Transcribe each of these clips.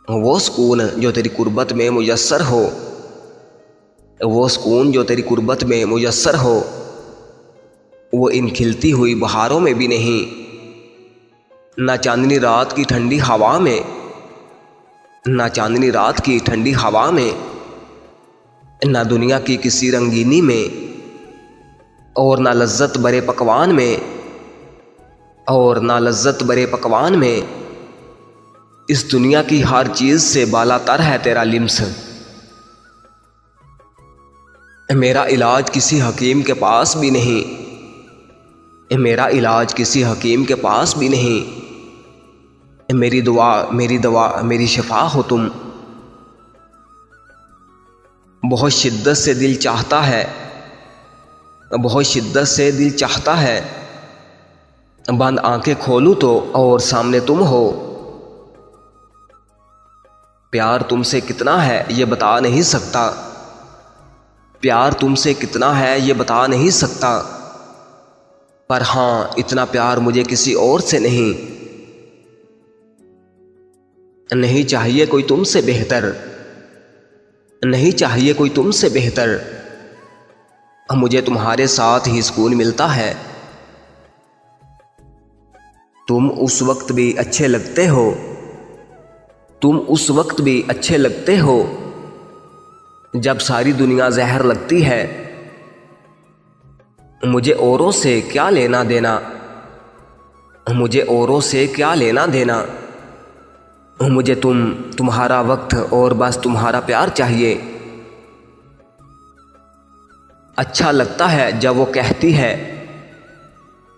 وہ سکون جو تیری قربت میں میسر ہو، وہ سکون جو تیری قربت میں میسر ہو، وہ ان کھلتی ہوئی بہاروں میں بھی نہیں، نہ چاندنی رات کی ٹھنڈی ہوا میں، نہ چاندنی رات کی ٹھنڈی ہوا میں، نہ دنیا کی کسی رنگینی میں، اور نہ لذت برے پکوان میں، اور نہ لذت برے پکوان میں۔ اس دنیا کی ہر چیز سے بالا تر ہے تیرا لمس۔ میرا علاج کسی حکیم کے پاس بھی نہیں، میرا علاج کسی حکیم کے پاس بھی نہیں، میری دوا میری شفا ہو تم۔ بہت شدت سے دل چاہتا ہے، بہت شدت سے دل چاہتا ہے، بند آنکھیں کھولوں تو اور سامنے تم ہو۔ پیار تم سے کتنا ہے یہ بتا نہیں سکتا، پیار تم سے کتنا ہے یہ بتا نہیں سکتا، پر ہاں اتنا پیار مجھے کسی اور سے نہیں۔ نہیں چاہیے کوئی تم سے بہتر، نہیں چاہیے کوئی تم سے بہتر، مجھے تمہارے ساتھ ہی سکون ملتا ہے۔ تم اس وقت بھی اچھے لگتے ہو، تم اس وقت بھی اچھے لگتے ہو جب ساری دنیا زہر لگتی ہے۔ مجھے اوروں سے کیا لینا دینا، مجھے اوروں سے کیا لینا دینا، مجھے تمہارا وقت اور بس تمہارا پیار چاہیے۔ اچھا لگتا ہے جب وہ کہتی ہے،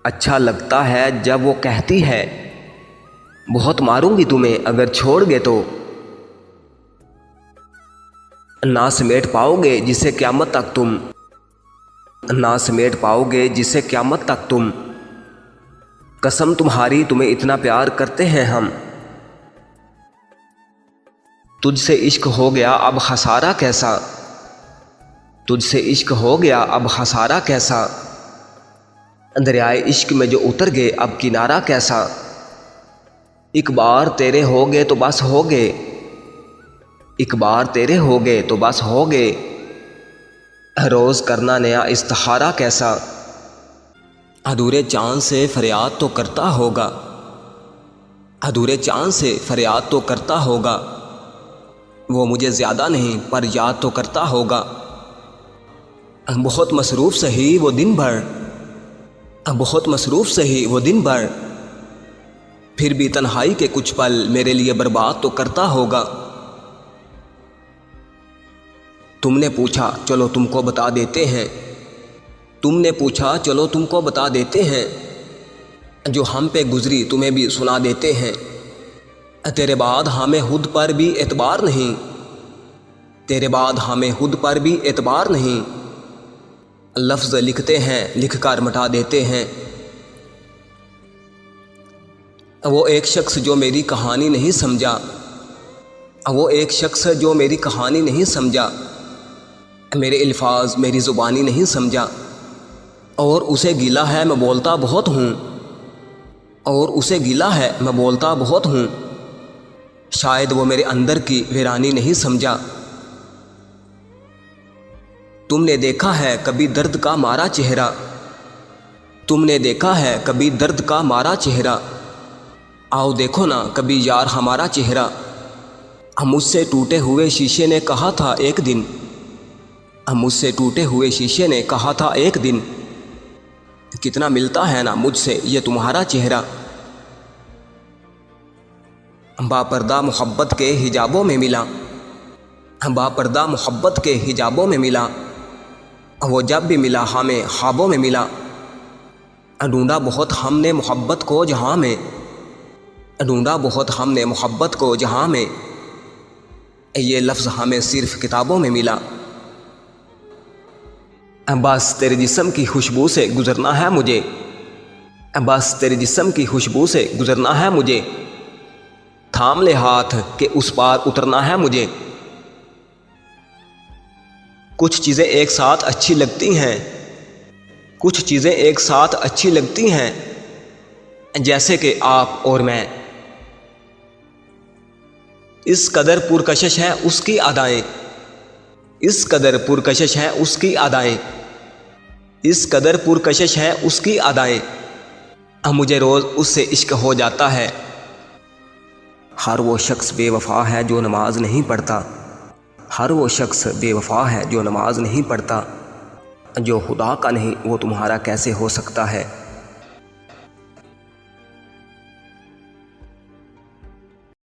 اچھا لگتا ہے جب وہ کہتی ہے، بہت ماروں گی تمہیں اگر چھوڑ گے تو، نہ سمیٹ پاؤ گے جسے قیامت تک تم، نہ سمیٹ پاؤ گے جسے قیامت تک تم، قسم تمہاری تمہیں اتنا پیار کرتے ہیں ہم۔ تجھ سے عشق ہو گیا اب خسارہ کیسا، تجھ سے عشق ہو گیا اب خسارہ کیسا، دریائے عشق میں جو اتر گئے اب کنارہ کیسا۔ ایک بار تیرے ہو گئے تو بس ہو گئے، ایک بار تیرے ہو گئے تو بس ہو گئے، روز کرنا نیا استخارہ کیسا۔ ادھورے چاند سے فریاد تو کرتا ہوگا، ادھورے چاند سے فریاد تو کرتا ہوگا، وہ مجھے زیادہ نہیں پر یاد تو کرتا ہوگا۔ بہت مصروف سہی وہ دن بھر، بہت مصروف سہی وہ دن بھر، پھر بھی تنہائی کے کچھ پل میرے لیے برباد تو کرتا ہوگا۔ تم نے پوچھا چلو تم کو بتا دیتے ہیں، تم نے پوچھا چلو تم کو بتا دیتے ہیں، جو ہم پہ گزری تمہیں بھی سنا دیتے ہیں۔ تیرے بعد ہمیں خود پر بھی اعتبار نہیں، تیرے بعد ہمیں خود پر بھی اعتبار نہیں، لفظ لکھتے ہیں لکھ کر مٹا دیتے ہیں۔ وہ ایک شخص جو میری کہانی نہیں سمجھا، وہ ایک شخص جو میری کہانی نہیں سمجھا، میرے الفاظ میری زبانی نہیں سمجھا، اور اسے گیلا ہے میں بولتا بہت ہوں، اور اسے گیلا ہے میں بولتا بہت ہوں، شاید وہ میرے اندر کی ویرانی نہیں سمجھا۔ تم نے دیکھا ہے کبھی درد کا مارا چہرہ، تم نے دیکھا ہے کبھی درد کا مارا چہرہ، آؤ دیکھو نا کبھی یار ہمارا چہرہ۔ مجھ سے ٹوٹے ہوئے شیشے نے کہا تھا ایک دن، مجھ سے ٹوٹے ہوئے شیشے نے کہا تھا ایک دن، کتنا ملتا ہے نا مجھ سے یہ تمہارا چہرہ۔ باپردہ محبت کے حجابوں میں ملا، باپردہ محبت کے حجابوں میں ملا، وہ جب بھی ملا ہمیں خوابوں میں ملا۔ ڈھونڈا بہت ہم نے محبت کو جہاں میں، ڈھونڈا بہت ہم نے محبت کو جہاں میں، یہ لفظ ہمیں صرف کتابوں میں ملا۔ بس تیرے جسم کی خوشبو سے گزرنا ہے مجھے، بس تیرے جسم کی خوشبو سے گزرنا ہے مجھے، تھام لے ہاتھ کہ اس پار اترنا ہے مجھے۔ کچھ چیزیں ایک ساتھ اچھی لگتی ہیں، کچھ چیزیں ایک ساتھ اچھی لگتی ہیں، جیسے کہ آپ اور میں، اس قدر پرکشش ہیں اس کی ادائیں، اس قدر پرکشش ہیں اس کی ادائیں، اس قدر پرکشش ہیں اس کی ادائیں، مجھے روز اس سے عشق ہو جاتا ہے۔ ہر وہ شخص بے وفا ہے جو نماز نہیں پڑھتا، ہر وہ شخص بے وفا ہے جو نماز نہیں پڑھتا، جو خدا کا نہیں وہ تمہارا کیسے ہو سکتا ہے؟